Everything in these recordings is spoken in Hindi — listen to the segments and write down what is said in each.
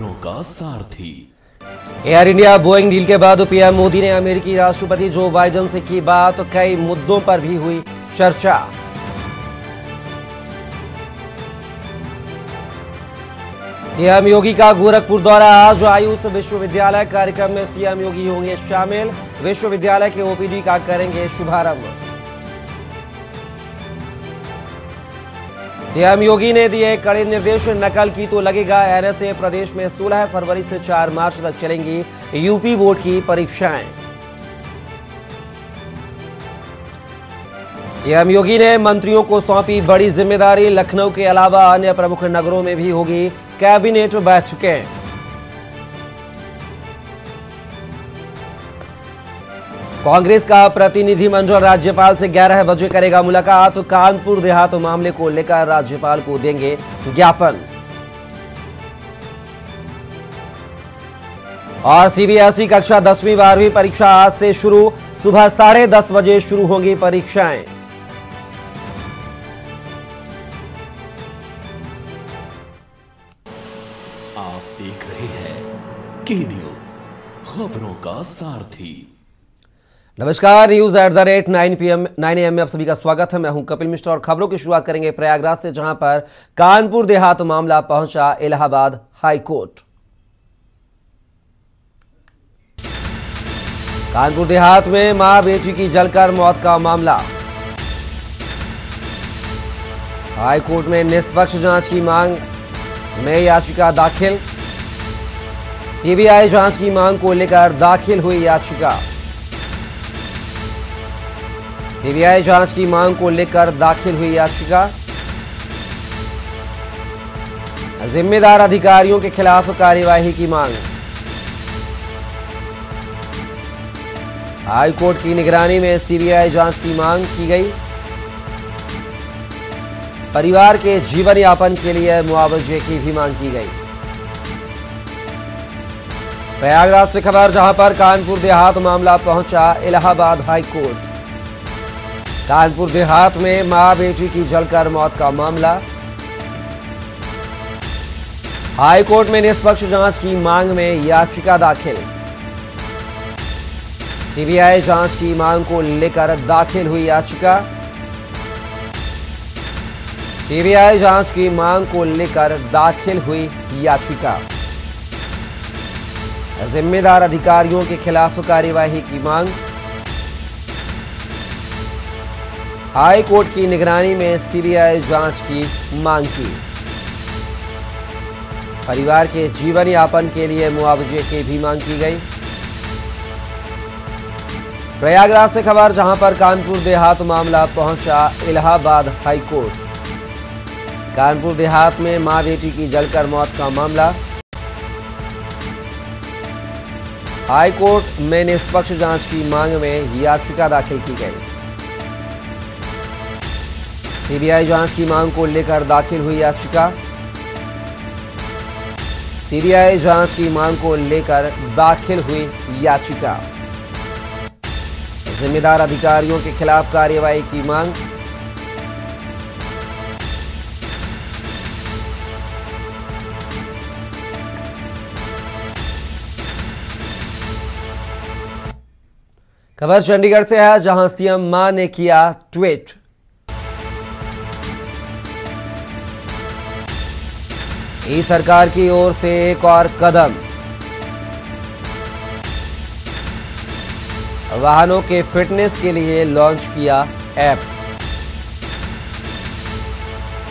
का सारथी। एयर इंडिया बोइंग डील के बाद पीएम मोदी ने अमेरिकी राष्ट्रपति जो बाइडेन से की बात, तो कई मुद्दों पर भी हुई चर्चा। सीएम योगी का गोरखपुर दौरा, आज आयुष विश्वविद्यालय कार्यक्रम में सीएम योगी होंगे शामिल, विश्वविद्यालय के ओपीडी का करेंगे शुभारंभ। सीएम योगी ने दिए कड़े निर्देश, नकल की तो लगेगा एनएसए। प्रदेश में 16 फरवरी से 4 मार्च तक चलेंगी यूपी बोर्ड की परीक्षाएं। सीएम योगी ने मंत्रियों को सौंपी बड़ी जिम्मेदारी, लखनऊ के अलावा अन्य प्रमुख नगरों में भी होगी कैबिनेट बैठकें। कांग्रेस का प्रतिनिधिमंडल राज्यपाल से 11 बजे करेगा मुलाकात, कानपुर देहात मामले को लेकर राज्यपाल को देंगे ज्ञापन। और सीबीएसई कक्षा 10वीं 12वीं परीक्षा आज से शुरू, सुबह 10:30 बजे शुरू होंगी परीक्षाएं। आप देख रहे हैं के न्यूज, खबरों का सारथी। नमस्कार, न्यूज @ 9 AM में आप सभी का स्वागत है। मैं हूं कपिल मिश्रा और खबरों की शुरुआत करेंगे प्रयागराज से, जहां पर कानपुर देहात मामला पहुंचा इलाहाबाद हाई कोर्ट। कानपुर देहात में मां बेटी की जलकर मौत का मामला, हाई कोर्ट में निष्पक्ष जांच की मांग में याचिका दाखिल। सीबीआई जांच की मांग को लेकर दाखिल हुई याचिका। सीबीआई जांच की मांग को लेकर दाखिल हुई याचिका। जिम्मेदार अधिकारियों के खिलाफ कार्यवाही की मांग। हाई कोर्ट की निगरानी में सीबीआई जांच की मांग की गई। परिवार के जीवन यापन के लिए मुआवजे की भी मांग की गई। प्रयागराज से खबर, जहां पर कानपुर देहात मामला पहुंचा इलाहाबाद हाई कोर्ट। कानपुर देहात में मां बेटी की जलकर मौत का मामला, हाई कोर्ट में निष्पक्ष जांच की मांग में याचिका दाखिल। सीबीआई जांच की मांग को लेकर दाखिल हुई याचिका। सीबीआई जांच की मांग को लेकर दाखिल हुई याचिका। जिम्मेदार अधिकारियों के खिलाफ कार्यवाही की मांग। हाई कोर्ट की निगरानी में सीबीआई जांच की मांग की। परिवार के जीवन यापन के लिए मुआवजे की भी मांग की गई। प्रयागराज से खबर, जहां पर कानपुर देहात मामला पहुंचा इलाहाबाद हाई कोर्ट। कानपुर देहात में मां बेटी की जलकर मौत का मामला, हाई कोर्ट में निष्पक्ष जांच की मांग में याचिका दाखिल की गई। सीबीआई जांच की मांग को लेकर दाखिल हुई याचिका। सीबीआई जांच की मांग को लेकर दाखिल हुई याचिका। जिम्मेदार अधिकारियों के खिलाफ कार्यवाही की मांग। खबर चंडीगढ़ से है, जहां सीएम मां ने किया ट्वीट। ई सरकार की ओर से एक और कदम, वाहनों के फिटनेस के लिए लॉन्च किया ऐप।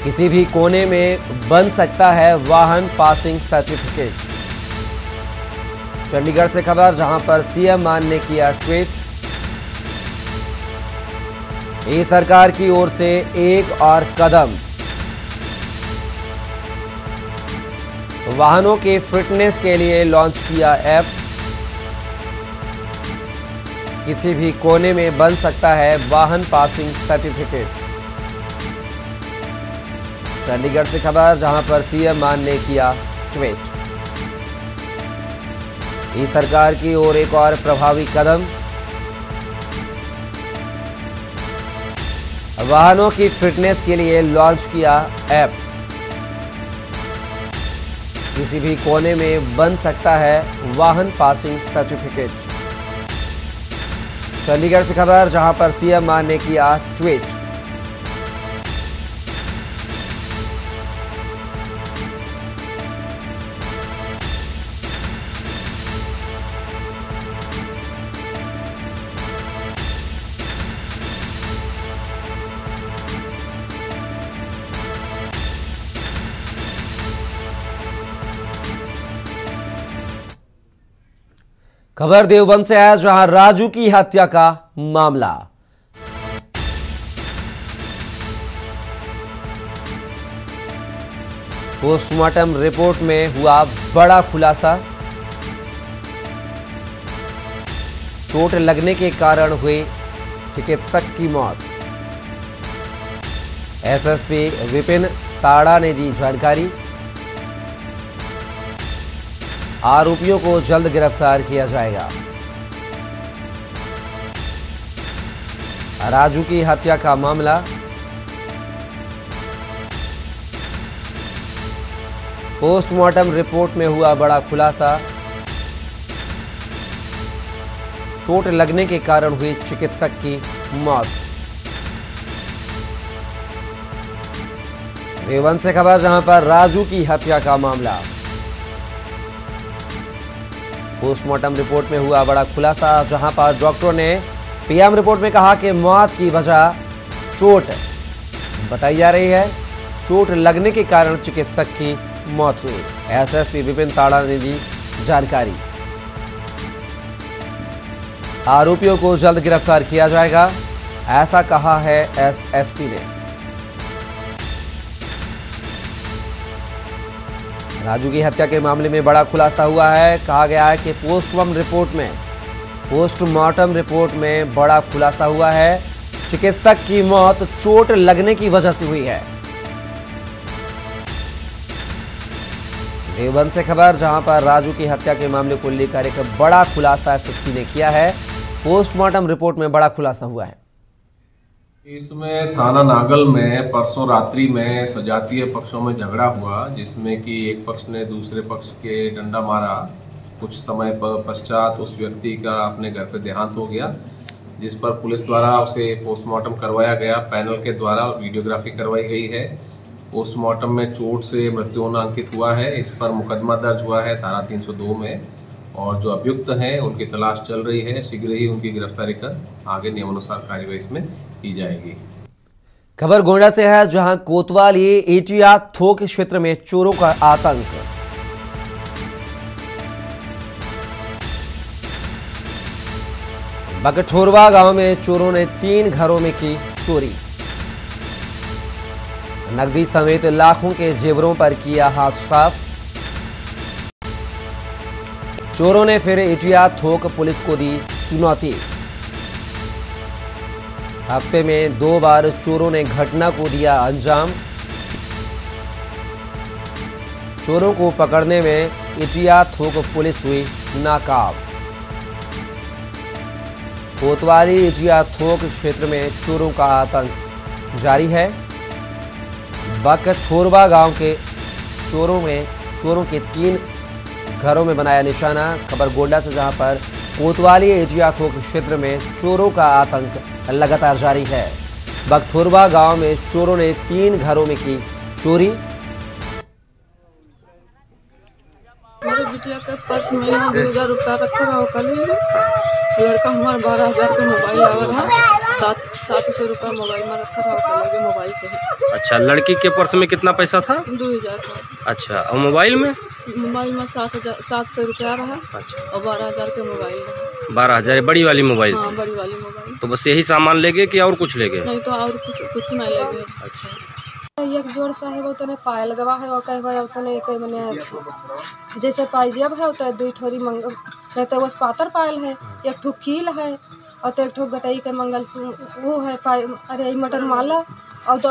किसी भी कोने में बन सकता है वाहन पासिंग सर्टिफिकेट। चंडीगढ़ से खबर, जहां पर सीएम मान ने किया ट्वीट। ई सरकार की ओर से एक और कदम, वाहनों के फिटनेस के लिए लॉन्च किया ऐप। किसी भी कोने में बन सकता है वाहन पासिंग सर्टिफिकेट। चंडीगढ़ से खबर, जहां पर सीएम मान ने किया ट्वीट। ई सरकार की ओर एक और प्रभावी कदम, वाहनों की फिटनेस के लिए लॉन्च किया ऐप। किसी भी कोने में बन सकता है वाहन पासिंग सर्टिफिकेट। चंडीगढ़ से खबर, जहां पर सीएम मान ने किया ट्वीट। खबर देवबंद से है, जहां राजू की हत्या का मामला। पोस्टमार्टम रिपोर्ट में हुआ बड़ा खुलासा। चोट लगने के कारण हुई चिकित्सक की मौत। एसएसपी विपिन ताड़ा ने दी जानकारी। आरोपियों को जल्द गिरफ्तार किया जाएगा। राजू की हत्या का मामला। पोस्टमार्टम रिपोर्ट में हुआ बड़ा खुलासा। चोट लगने के कारण हुई चिकित्सक की मौत। देवबंद से खबर, जहां पर राजू की हत्या का मामला। पोस्टमार्टम रिपोर्ट में हुआ बड़ा खुलासा, जहां पर डॉक्टरों ने पीएम रिपोर्ट में कहा कि मौत की वजह चोट बताई जा रही है। चोट लगने के कारण चिकित्सक की मौत हुई। एसएसपी विपिन ताड़ा ने दी जानकारी। आरोपियों को जल्द गिरफ्तार किया जाएगा, ऐसा कहा है एसएसपी ने। राजू की हत्या के मामले में बड़ा खुलासा हुआ है। कहा गया है कि पोस्टमार्टम रिपोर्ट में बड़ा खुलासा हुआ है। चिकित्सक की मौत चोट लगने की वजह से हुई है। देवबंद से खबर, जहां पर राजू की हत्या के मामले को लेकर एक बड़ा खुलासा एसएसपी ने किया है। पोस्टमार्टम रिपोर्ट में बड़ा खुलासा हुआ है। इसमें थाना नागल में परसों रात्रि में सजातीय पक्षों में झगड़ा हुआ, जिसमें कि एक पक्ष ने दूसरे पक्ष के डंडा मारा। कुछ समय पश्चात उस व्यक्ति का अपने घर पर देहांत हो गया, जिस पर पुलिस द्वारा उसे पोस्टमार्टम करवाया गया। पैनल के द्वारा वीडियोग्राफी करवाई गई है। पोस्टमार्टम में चोट से मृत्यु होना अंकित हुआ है। इस पर मुकदमा दर्ज हुआ है धारा 302 में, और जो अभियुक्त हैं उनकी तलाश चल रही है। शीघ्र ही उनकी गिरफ्तारी कर आगे नियमानुसार कार्यवाही इसमें की जाएगी। खबर गोंडा से है, जहां कोतवाली एटिया थोक क्षेत्र में चोरों का आतंक। बकठोरवा गांव में चोरों ने 3 घरों में की चोरी। नकदी समेत लाखों के जेवरों पर किया हाथ साफ। चोरों ने फिर एटिया थोक पुलिस को दी चुनौती। हफ्ते में 2 बार चोरों ने घटना को दिया अंजाम। चोरों को पकड़ने में एटिया थोक पुलिस हुई नाकाम। कोतवाली एटिया थोक क्षेत्र में चोरों का आतंक जारी है। बकठोरवा गांव के चोरों के 3 घरों में बनाया निशाना। खबर गोंडा से, जहां पर कोतवाली एटिया थोक क्षेत्र में चोरों का आतंक लगातार जारी है। बकठोरवा गांव में चोरों ने 3 घरों में की चोरी। मेरे बिटिया के पर्स में 2000 रुपया रखा रहा कल। लड़का हमारा 12,000 का मोबाइल आवा रहा, 700 रुपया मोबाइल में रखा रहा कल मोबाइल से। अच्छा, लड़की के पर्स में कितना पैसा था? 2000 का। अच्छा, और मोबाइल में 700 रुपया रहा। अच्छा। और 12,000 के मोबाइल रहा। 12,000 बड़ी वाली मोबाइल? हाँ, बड़ी वाली मोबाइल। तो बस यही सामान ले गए कि और कुछ ले गए? नहीं, तो और कुछ नहीं ले गए। अच्छा। एक जोड़ सा है, वो तने पायल गवा है, और कहवा तने एक मने जैसे पाइजेब है, तो 2 ठोरी मंग रहते, वो पातर पायल है, एक ठो कील है, और तो एक ठो गटई के मंगल वो है अरे मटन माला, और तो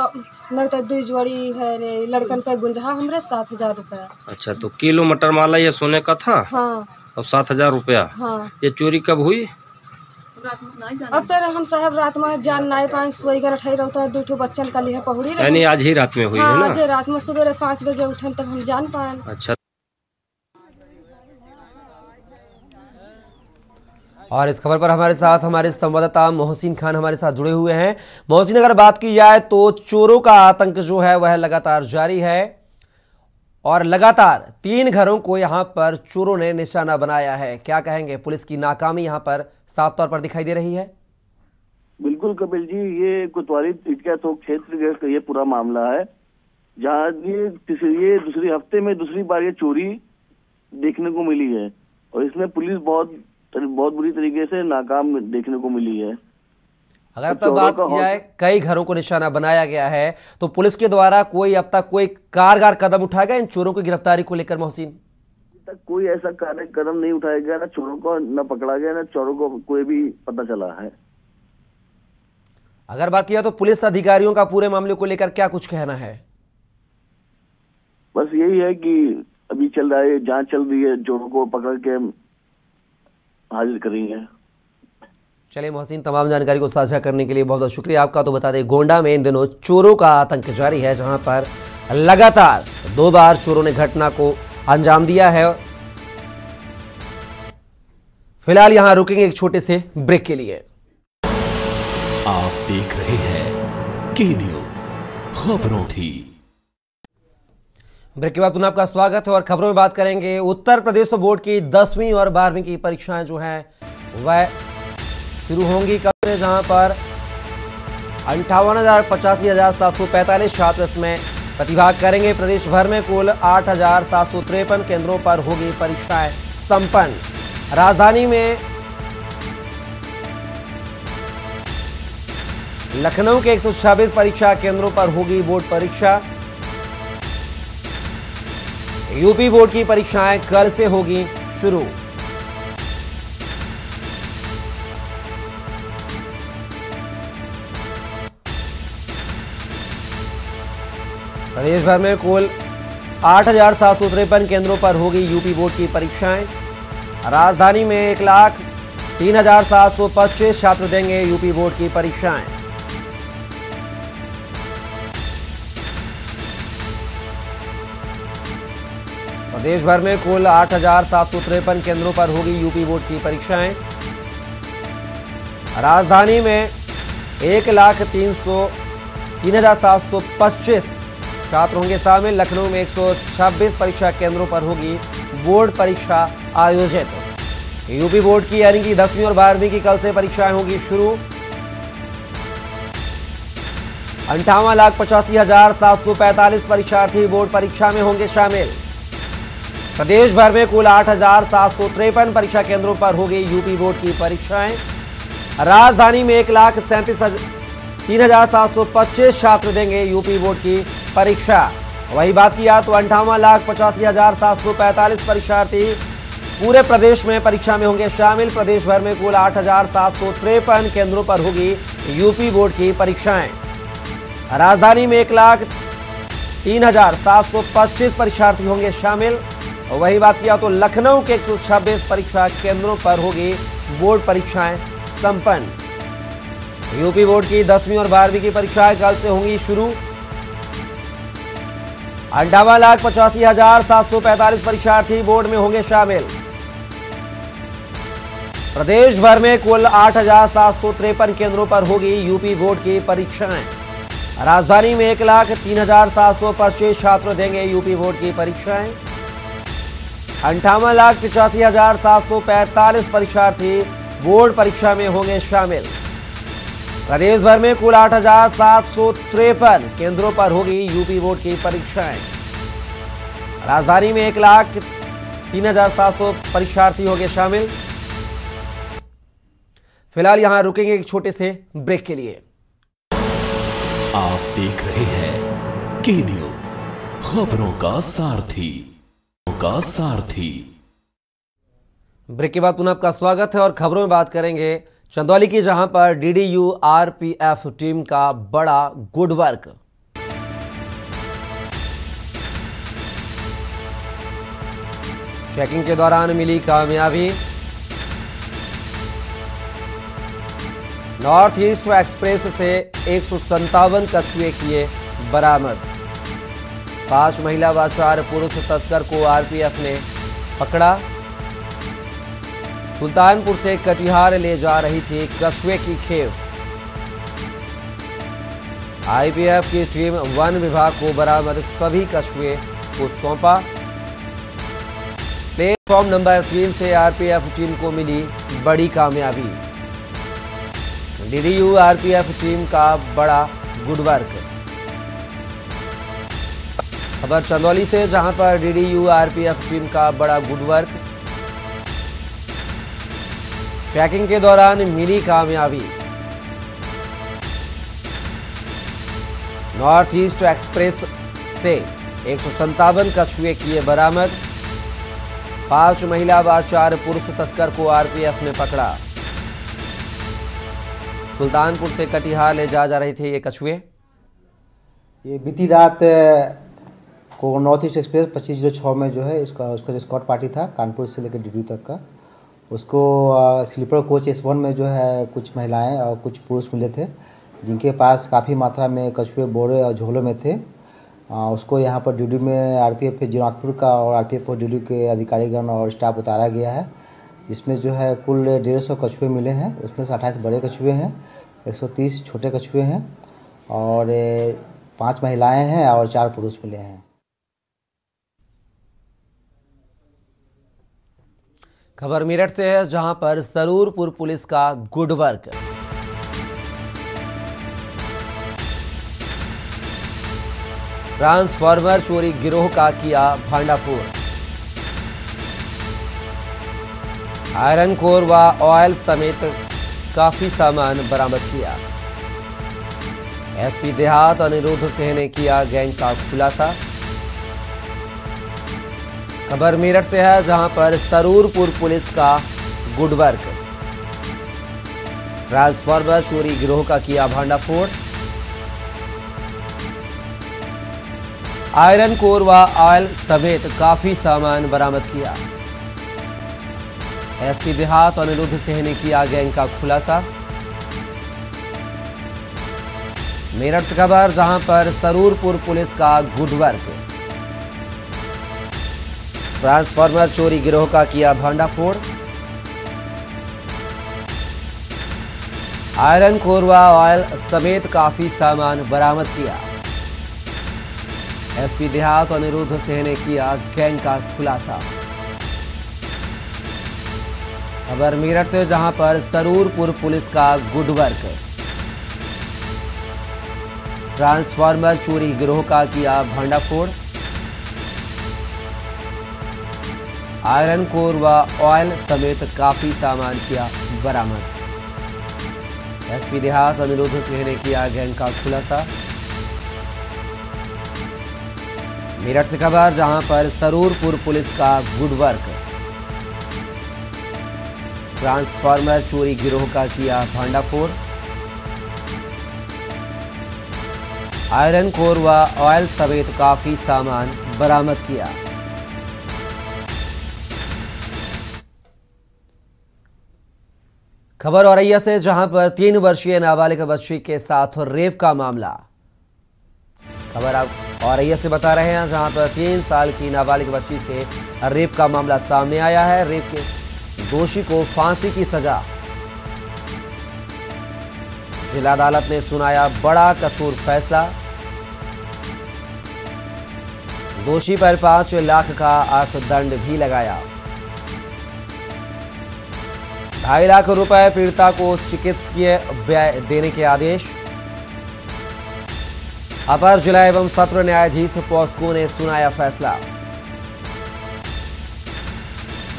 नहीं तो 2 जोड़ी है रे लड़कन का गुंजा हमरे 7,000 रुपया। अच्छा, तो किलो मटर माला ये सोने का था? हाँ। और 7,000 रुपया? हाँ। ये चोरी कब हुई? अब तो हम साहब रात में जान नहीं पाए, सोई कर उठाई रहता है, 2 ठो बच्चन का लिए पहुड़ी। यानी आज ही रात में हुई? हाँ, है ना? आज रात में सुबह 5 बजे उठे तब हम जान पाए। अच्छा। और इस खबर पर हमारे साथ हमारे संवाददाता मोहसिन खान हमारे साथ जुड़े हुए हैं। मोहसिन, अगर बात की जाए तो चोरों का आतंक जो है वह लगातार जारी है और लगातार 3 घरों को यहां पर चोरों ने निशाना बनाया है। क्या कहेंगे, पुलिस की नाकामी यहां पर साफ तौर पर दिखाई दे रही है? बिल्कुल कपिल जी, ये कोतवाली इटका चौक क्षेत्र का ये पूरा मामला है, जहाँ ये दूसरी हफ्ते में दूसरी बार ये चोरी देखने को मिली है और इसमें पुलिस बहुत बुरी तरीके से नाकाम देखने को मिली है। अगर अब तक बात की जाए, कई घरों को निशाना बनाया गया है, तो पुलिस के द्वारा कोई अब तक कोई कारगर कदम उठाया गया इन चोरों की गिरफ्तारी को लेकर? मोहसिन, तक कोई ऐसा कदम नहीं उठाया गया, ना चोरों को न पकड़ा गया, ना चोरों को कोई भी पता चला है। अगर बात किया तो पुलिस अधिकारियों का पूरे मामले को लेकर क्या कुछ कहना है? बस यही है कि अभी चल रहा है, जांच चल रही है, चोरों को पकड़ के हाजिर करेंगे। चलिए मोहसिन, तमाम जानकारी को साझा करने के लिए बहुत बहुत शुक्रिया आपका। तो बता दें, गोंडा में इन दिनों चोरों का आतंक जारी है, जहां पर लगातार 2 बार चोरों ने घटना को अंजाम दिया है। फिलहाल यहां रुकेंगे एक छोटे से ब्रेक के लिए। आप देख रहे हैं के न्यूज खबरों की। ब्रेक के बाद पुनः आपका स्वागत है और खबरों में बात करेंगे। उत्तर प्रदेश बोर्ड की 10वीं और 12वीं की परीक्षाएं जो हैं वह शुरू होंगी कल से, जहां पर 58,85,745 छात्र इसमें प्रतिभाग करेंगे। प्रदेश भर में कुल 8,753 केंद्रों पर होगी परीक्षाएं संपन्न। राजधानी में लखनऊ के 126 परीक्षा केंद्रों पर होगी बोर्ड परीक्षा। यूपी बोर्ड की परीक्षाएं कल से होगी शुरू। प्रदेश भर में कुल 8,753 केंद्रों पर होगी यूपी बोर्ड की परीक्षाएं। राजधानी में 1,03,725 छात्र देंगे यूपी बोर्ड की परीक्षाएं। प्रदेश भर में कुल 8,753 केंद्रों पर होगी यूपी बोर्ड की परीक्षाएं। राजधानी में 1,03,725 छात्र होंगे शामिल। लखनऊ में 126 परीक्षा केंद्रों पर होगी बोर्ड परीक्षा आयोजित। यूपी बोर्ड की यानी कि 10वीं और 12वीं की कल से परीक्षाएं होगी शुरू। 58,85,745 परीक्षार्थी बोर्ड परीक्षा में होंगे शामिल। प्रदेश भर में कुल 8,753 परीक्षा केंद्रों पर होगी यूपी बोर्ड की परीक्षाएं। राजधानी में 1,37,725 छात्र देंगे यूपी बोर्ड की परीक्षा। वही बात किया तो 58,85,745 परीक्षार्थी पूरे प्रदेश में परीक्षा में होंगे शामिल। प्रदेश भर में कुल 8,753 केंद्रों पर होगी यूपी बोर्ड की परीक्षाएं। राजधानी में 1,03,725 परीक्षार्थी होंगे शामिल। वही बात किया तो लखनऊ के 126 परीक्षा केंद्रों पर होगी बोर्ड परीक्षाएं संपन्न। यूपी बोर्ड की 10वीं और 12वीं की परीक्षाएं कल से होंगी शुरू। 58,85,745 परीक्षार्थी बोर्ड में होंगे शामिल। प्रदेश भर में कुल 8,753 केंद्रों पर होगी यूपी बोर्ड की परीक्षाएं। राजधानी में 1,03,725 छात्र देंगे यूपी बोर्ड की परीक्षाएं। 58,85,745 परीक्षार्थी बोर्ड परीक्षा में होंगे शामिल। प्रदेश भर में कुल 8,753 केंद्रों पर होगी यूपी बोर्ड की परीक्षाएं। राजधानी में 1,03,700 परीक्षार्थी होंगे शामिल। फिलहाल यहां रुकेंगे एक छोटे से ब्रेक के लिए। आप देख रहे हैं के न्यूज खबरों का सारथी। ब्रेक के बाद पुनः आपका स्वागत है और खबरों में बात करेंगे चंदौली की, जहां पर डीडीयू आरपीएफ टीम का बड़ा गुड वर्क। चेकिंग के दौरान मिली कामयाबी। नॉर्थ ईस्ट एक्सप्रेस से 157 कछुए किए बरामद। 5 महिला व 4 पुरुष तस्कर को आरपीएफ ने पकड़ा। सुल्तानपुर से कटिहार ले जा रही थी कछुए की खेप। आईपीएफ की टीम वन विभाग को बरामद सभी कछुए को सौंपा। प्लेटफॉर्म नंबर 3 से आरपीएफ टीम को मिली बड़ी कामयाबी। डीडीयू आरपीएफ टीम का बड़ा गुड वर्क। खबर चंदौली से, जहां पर डीडीयू आरपीएफ टीम का बड़ा गुड वर्क। चेकिंग के दौरान मिली कामयाबी। नॉर्थ ईस्ट एक्सप्रेस से 157 कछुए किए बरामद। 5 महिला व 4 पुरुष तस्कर को आरपीएफ ने पकड़ा। सुल्तानपुर से कटिहार ले जा रहे थे ये कछुए। ये बीती रात को नॉर्थ ईस्ट एक्सप्रेस 2506 में जो है उसका जो स्कॉट पार्टी था कानपुर से लेकर डीडीयू तक का, उसको स्लीपर कोच S1 में जो है कुछ महिलाएं और कुछ पुरुष मिले थे, जिनके पास काफ़ी मात्रा में कछुए बोरे और झोलों में थे। उसको यहाँ पर डीडीयू में आरपीएफ जीनाथपुर का और आरपीएफ और डीडीयू के अधिकारीगण और स्टाफ उतारा गया है, जिसमें जो है कुल 150 कछुए मिले हैं। उसमें से 28 बड़े कछुए हैं, 130 छोटे कछुए हैं और 5 महिलाएं हैं और 4 पुरुष मिले हैं। खबर मेरठ से है, जहां पर सरूरपुर पुलिस का गुड वर्क। ट्रांसफार्मर चोरी गिरोह का किया भांडाफोड़। आयरन कोर व ऑयल समेत काफी सामान बरामद किया। एसपी देहात अनिरुद्ध सिंह ने किया गैंग का खुलासा। खबर मेरठ से है, जहां पर सरूरपुर पुलिस का गुड वर्क। ट्रांसफार्मर चोरी गिरोह का किया भांडाफोड़। आयरन कोर व ऑयल समेत काफी सामान बरामद किया। एसपी देहात अनिरुद्ध सिंह ने किया गैंग का खुलासा। मेरठ से खबर, जहां पर सरूरपुर पुलिस का गुड वर्क। ट्रांसफार्मर चोरी गिरोह का किया भांडाफोड़। आयरन कोर व ऑयल समेत काफी सामान बरामद किया। एसपी देहात अनिरुद्ध सिंह ने किया गैंग का खुलासा। खबर मेरठ से, जहां पर सरूरपुर पुलिस का गुड वर्क। ट्रांसफार्मर चोरी गिरोह का किया भांडाफोड़। आयरन कोर व ऑयल समेत काफी सामान किया बरामद। एसपी देहात अनिरुद्ध सिंह ने किया गैंग का खुलासा। मेरठ से खबर, जहां पर सरूरपुर पुलिस का गुड वर्क। ट्रांसफार्मर चोरी गिरोह का किया भांडाफोड़। आयरन कोर व ऑयल समेत काफी सामान बरामद किया। खबर औरैया से, जहां पर 3 वर्षीय नाबालिग बच्ची के साथ रेप का मामला। खबर आप औरैया से बता रहे हैं, जहां पर 3 साल की नाबालिग बच्ची से रेप का मामला सामने आया है। रेप के दोषी को फांसी की सजा। जिला अदालत ने सुनाया बड़ा कठोर फैसला। दोषी पर 5 लाख का अर्थदंड भी लगाया। 2.5 लाख रुपए पीड़िता को चिकित्सकीय व्यय देने के आदेश। अपर जिला एवं सत्र न्यायाधीश पॉस्को ने सुनाया फैसला।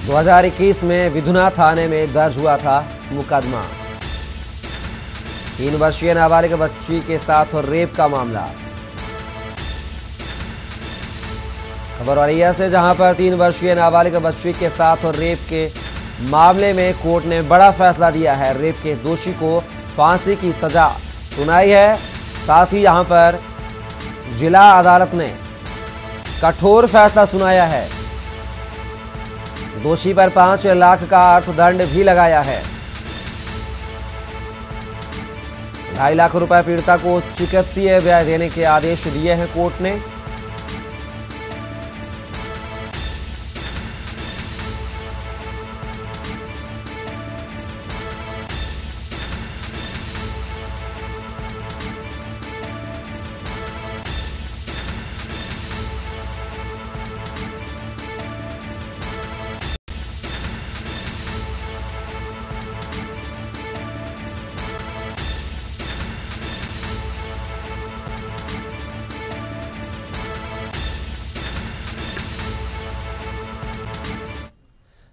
2021 में विधुना थाने में दर्ज हुआ था मुकदमा। 3 वर्षीय नाबालिग बच्ची के साथ रेप का मामला। खबर औरैया से, जहां पर 3 वर्षीय नाबालिग बच्ची के साथ रेप के मामले में कोर्ट ने बड़ा फैसला दिया है। रेप के दोषी को फांसी की सजा सुनाई है। साथ ही यहां पर जिला अदालत ने कठोर फैसला सुनाया है। दोषी पर 5 लाख का अर्थदंड भी लगाया है। 2.5 लाख रुपए पीड़िता को चिकित्सीय व्यय देने के आदेश दिए हैं कोर्ट ने।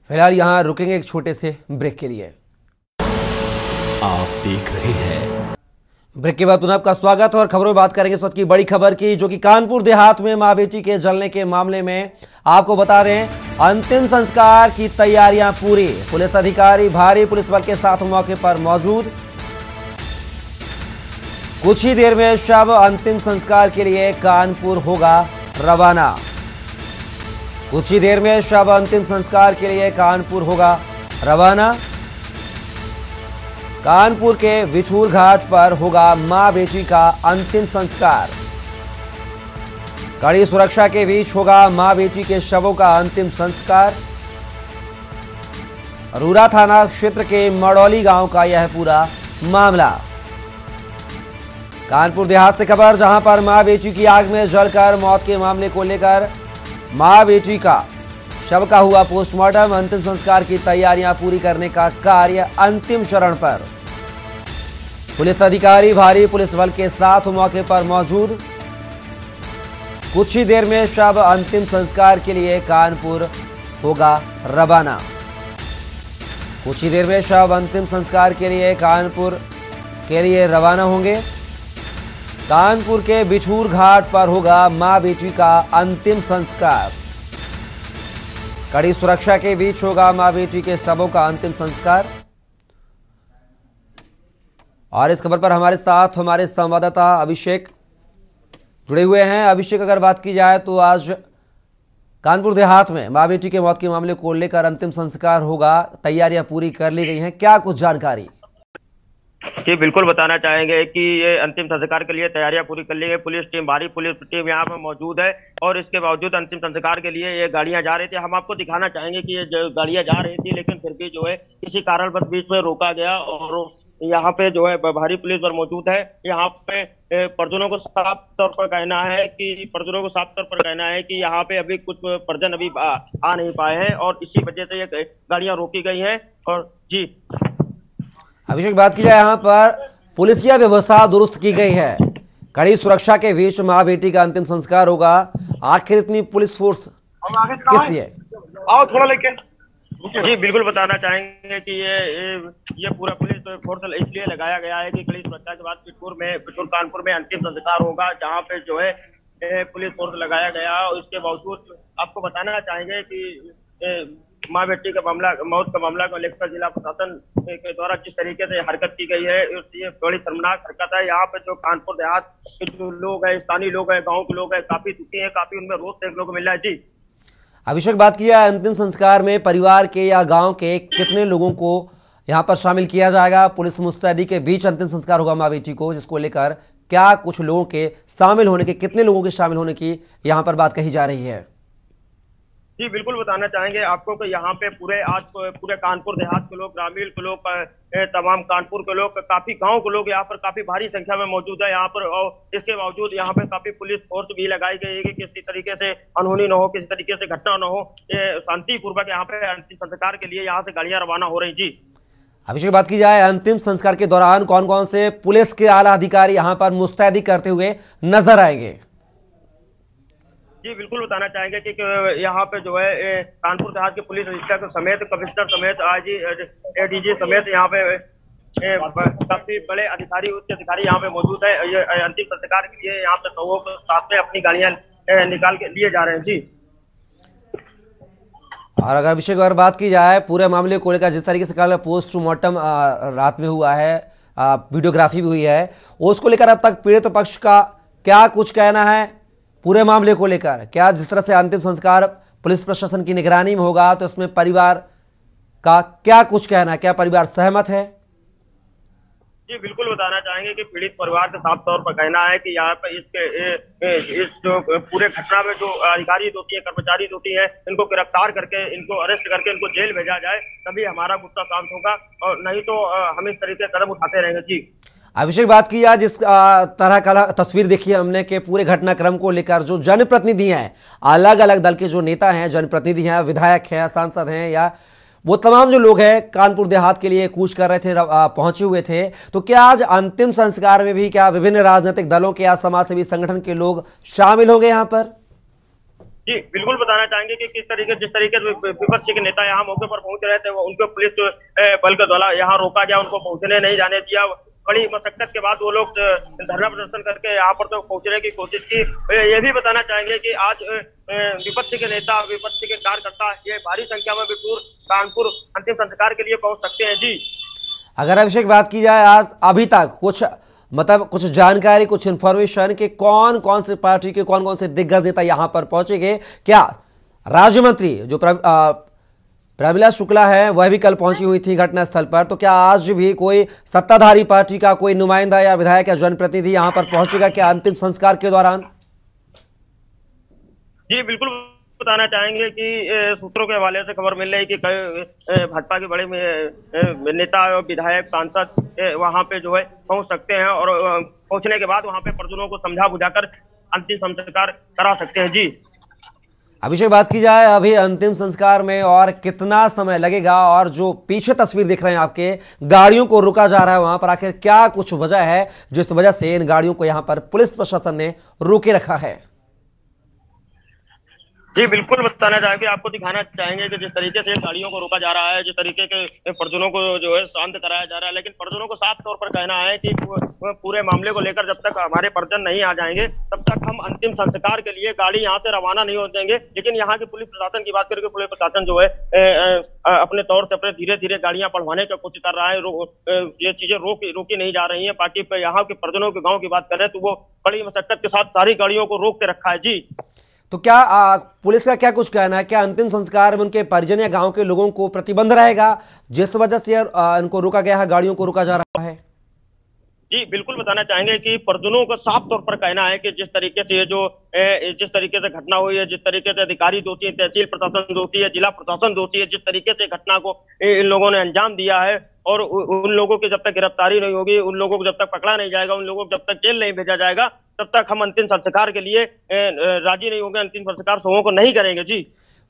फिलहाल यहाँ रुकेंगे एक छोटे से ब्रेक के लिए। आप देख रहे हैं ब्रेक के बाद पुनः आपका स्वागत है और खबरों में बात करेंगे इस वक्त की बड़ी खबर की, जो कि कानपुर देहात में मां बेटी के जलने के मामले में आपको बता रहे हैं अंतिम संस्कार की तैयारियां पूरी। पुलिस अधिकारी भारी पुलिस बल के साथ मौके पर मौजूद। कुछ ही देर में शव अंतिम संस्कार के लिए कानपुर होगा रवाना। कुछ ही देर में शव अंतिम संस्कार के लिए कानपुर होगा रवाना। कानपुर के विछूर घाट पर होगा मां बेटी का अंतिम संस्कार। कड़ी सुरक्षा के बीच होगा मां बेटी के शवों का अंतिम संस्कार। अरूरा थाना क्षेत्र के मड़ौली गांव का यह पूरा मामला। कानपुर देहात से खबर, जहां पर मां बेटी की आग में जलकर मौत के मामले को लेकर मां बेटी का शव का हुआ पोस्टमार्टम। अंतिम संस्कार की तैयारियां पूरी करने का कार्य अंतिम चरण पर। पुलिस अधिकारी भारी पुलिस बल के साथ मौके पर मौजूद। कुछ ही देर में शव अंतिम संस्कार के लिए कानपुर होगा रवाना। कुछ ही देर में शव अंतिम संस्कार के लिए कानपुर के लिए रवाना होंगे। कानपुर के बिछूर घाट पर होगा मां बेटी का अंतिम संस्कार। कड़ी सुरक्षा के बीच होगा मां बेटी के शवों का अंतिम संस्कार। और इस खबर पर हमारे साथ हमारे संवाददाता अभिषेक जुड़े हुए हैं। अभिषेक, अगर बात की जाए तो आज कानपुर देहात में मां बेटी के मौत के मामले को लेकर अंतिम संस्कार होगा, तैयारियां पूरी कर ली गई हैं, क्या कुछ जानकारी? जी बिल्कुल बताना चाहेंगे कि ये अंतिम संस्कार के लिए तैयारियां पूरी कर ली गई। पुलिस टीम, भारी पुलिस टीम यहाँ पर मौजूद है और इसके बावजूद अंतिम संस्कार के लिए ये गाड़ियां जा रही थी। हम आपको दिखाना चाहेंगे कि ये गाड़ियां जा रही थी, लेकिन फिर भी जो है किसी कारणवश बीच में रोका गया और यहाँ पे जो है भारी पुलिस बल मौजूद है। यहाँ पे परिजनों को साफ तौर पर कहना है कि यहाँ पे अभी कुछ परिजन अभी आ नहीं पाए हैं और इसी वजह से ये गाड़ियां रोकी गई हैं। और जी अभिषेक, बात की जाए यहाँ पर पुलिस की व्यवस्था दुरुस्त की गई है। कड़ी सुरक्षा के बीच मां बेटी का अंतिम संस्कार होगा। आखिर इतनी पुलिस फोर्स किस लिए? आओ थोड़ा लेके। जी बिल्कुल बताना चाहेंगे कि ये पूरा पुलिस फोर्स इसलिए लगाया गया है कि कड़ी सुरक्षा के बाद बिठूर कानपुर में अंतिम संस्कार होगा, जहाँ पे जो है पुलिस फोर्स लगाया गया। और इसके बावजूद आपको बताना चाहेंगे कि मां बेटी का मामला, मौत का मामला को लेकर जिला प्रशासन के द्वारा जिस तरीके से हरकत की गई है, ये बड़ी शर्मनाक हरकत है। यहाँ पे जो कानपुर देहात के जो लोग हैं, स्थानीय लोग हैं, गाँव के लोग हैं, काफी दुखी है, काफी उनमें रोष देखने को मिल रहा है। जी अभिषेक, बात की जाए अंतिम संस्कार में परिवार के या गांव के कितने लोगों को यहां पर शामिल किया जाएगा? पुलिस मुस्तैदी के बीच अंतिम संस्कार होगा मां बेटी को, जिसको लेकर क्या कुछ लोगों के शामिल होने के, कितने लोगों के शामिल होने की यहां पर बात कही जा रही है? जी बिल्कुल बताना चाहेंगे आपको कि यहाँ पे पूरे कानपुर देहात के लोग, ग्रामीण के लोग, तमाम कानपुर के लोग, काफी गांव के लोग यहाँ पर काफी भारी संख्या में मौजूद है यहाँ पर। और इसके बावजूद यहाँ पे काफी पुलिस फोर्स भी लगाई गई है कि किसी तरीके से अनहोनी न हो, किसी तरीके से घटना न हो। शांतिपूर्वक यहाँ पे अंतिम संस्कार के लिए यहाँ से गाड़ियां रवाना हो रही। जी अभिषेक, बात की जाए अंतिम संस्कार के दौरान कौन कौन से पुलिस के आला अधिकारी यहाँ पर मुस्तैदी करते हुए नजर आएंगे? जी बिल्कुल बताना चाहेंगे कि यहाँ पे जो है कानपुर देहात के पुलिस अधीक्षक समेत, कमिश्नर समेत, आईजी, एडीजी समेत यहाँ पे काफी बड़े अधिकारी, उच्च अधिकारी यहाँ पे मौजूद है। ये अंतिम संस्कार के लिए यहाँ पे लोगों को साथ में अपनी गाड़ियां निकाल के लिए जा रहे हैं। जी और अगर अभिषेक अगर बात की जाए पूरे मामले को लेकर, जिस तरीके से कल पोस्टमार्टम रात में हुआ है, वीडियोग्राफी भी हुई है, उसको लेकर अब तक पीड़ित पक्ष का क्या कुछ कहना है पूरे मामले को लेकर? क्या जिस तरह से अंतिम संस्कार पुलिस प्रशासन की निगरानी में होगा तो इसमें परिवार का क्या कुछ कहना है? क्या परिवार सहमत है? जी बिल्कुल बताना चाहेंगे कि पीड़ित परिवार का साफ तौर पर कहना है कि यहाँ पे इस जो पूरे घटना में जो अधिकारी होती है, कर्मचारी होती है, इनको गिरफ्तार करके, इनको अरेस्ट करके इनको जेल भेजा जाए, तभी हमारा गुस्सा शांत होगा, और नहीं तो हम इस तरीके कदम उठाते रहेंगे। जी अभिषेक, बात की जाए जिस तरह का तस्वीर देखी हमने के पूरे घटनाक्रम को लेकर, जो जनप्रतिनिधि हैं, अलग अलग दल के जो नेता हैं, जनप्रतिनिधि हैं, विधायक हैं, सांसद हैं, या वो तमाम जो लोग हैं कानपुर देहात के लिए कूच कर रहे थे, पहुंचे हुए थे, तो क्या आज अंतिम संस्कार में भी क्या विभिन्न राजनीतिक दलों के या समाज सेवी संगठन के लोग शामिल होंगे यहाँ पर? जी बिल्कुल बताना चाहेंगे कि जिस तरीके से विपक्ष के नेता यहाँ मौके पर पहुंच रहे थे, वो उनको पुलिस बल के द्वारा यहाँ रोका गया, उनको पहुंचने नहीं जाने दिया। बड़ी मशक्कत के बाद वो लोग धरना प्रदर्शन करके यहाँ पर तो पहुंचने की कोशिश की। ये भी बताना चाहेंगे कि आज विपक्ष के नेता, विपक्ष के कार्यकर्ता ये भारी संख्या में बिठूर कानपुर अंतिम संस्कार के लिए पहुंच सकते हैं। जी अगर अभिषेक बात की जाए, आज अभी तक कुछ जानकारी, कुछ इन्फॉर्मेशन कि कौन कौन से पार्टी के कौन कौन से दिग्गज नेता यहां पर पहुंचेंगे? क्या राज्य मंत्री जो प्रमिला शुक्ला है वह भी कल पहुंची हुई थी घटनास्थल पर, तो क्या आज भी कोई सत्ताधारी पार्टी का कोई नुमाइंदा या विधायक या जनप्रतिनिधि यहां पर पहुंचेगा क्या अंतिम संस्कार के दौरान? जी बिल्कुल बताना चाहेंगे कि सूत्रों के हवाले से खबर मिल रही है कि कई भाजपा के बड़े नेता और विधायक, सांसद वहां पे जो है पहुंच सकते हैं और पहुंचने के बाद वहां पे परिजनों को समझा बुझाकर अंतिम संस्कार करा सकते हैं। जी अभिषेक बात की जाए अभी अंतिम संस्कार में और कितना समय लगेगा, और जो पीछे तस्वीर दिख रहे हैं आपके, गाड़ियों को रुका जा रहा है वहां पर, आखिर क्या कुछ वजह है जिस वजह से इन गाड़ियों को यहां पर पुलिस प्रशासन ने रोके रखा है? जी बिल्कुल बताना चाहेंगे, आपको दिखाना चाहेंगे कि जिस तरीके से गाड़ियों को रोका जा रहा है, जिस तरीके के परिजनों को जो है शांत कराया जा रहा है, लेकिन परिजनों को साफ तौर पर कहना है कि पूरे मामले को लेकर जब तक हमारे परिजन नहीं आ जाएंगे तब तक हम अंतिम संस्कार के लिए गाड़ी यहाँ से रवाना नहीं हो देंगे। लेकिन यहाँ के पुलिस प्रशासन की बात करके पुलिस प्रशासन जो है अपने तौर से अपने धीरे धीरे गाड़ियां बढ़वाने की कोशिश कर रहा है। ये चीजें रोकी नहीं जा रही है। बाकी यहाँ के परिजनों के गाँव की बात करें तो वो बड़ी मशक्कत के साथ सारी गाड़ियों को रोक के रखा है। जी तो क्या पुलिस का क्या कुछ कहना है? क्या अंतिम संस्कार में उनके परिजन या गांव के लोगों को प्रतिबंध रहेगा जिस वजह से इनको रोका गया है, गाड़ियों को रोका जा रहा है? जी बिल्कुल बताना चाहेंगे कि परिजनों का साफ तौर पर कहना है कि जिस तरीके से जिस तरीके से घटना हुई है, जिस तरीके से अधिकारी दोषी है, तहसील प्रशासन दोषी है, जिला प्रशासन दोषी है, जिस तरीके से घटना को इन लोगों ने अंजाम दिया है, और उन लोगों की जब तक गिरफ्तारी नहीं होगी, उन लोगों को जब तक पकड़ा नहीं जाएगा, उन लोगों को जब तक जेल नहीं भेजा जाएगा, तब तक हम अंतिम संस्कार के लिए राजी नहीं होंगे, अंतिम संस्कार शवों को नहीं करेंगे। जी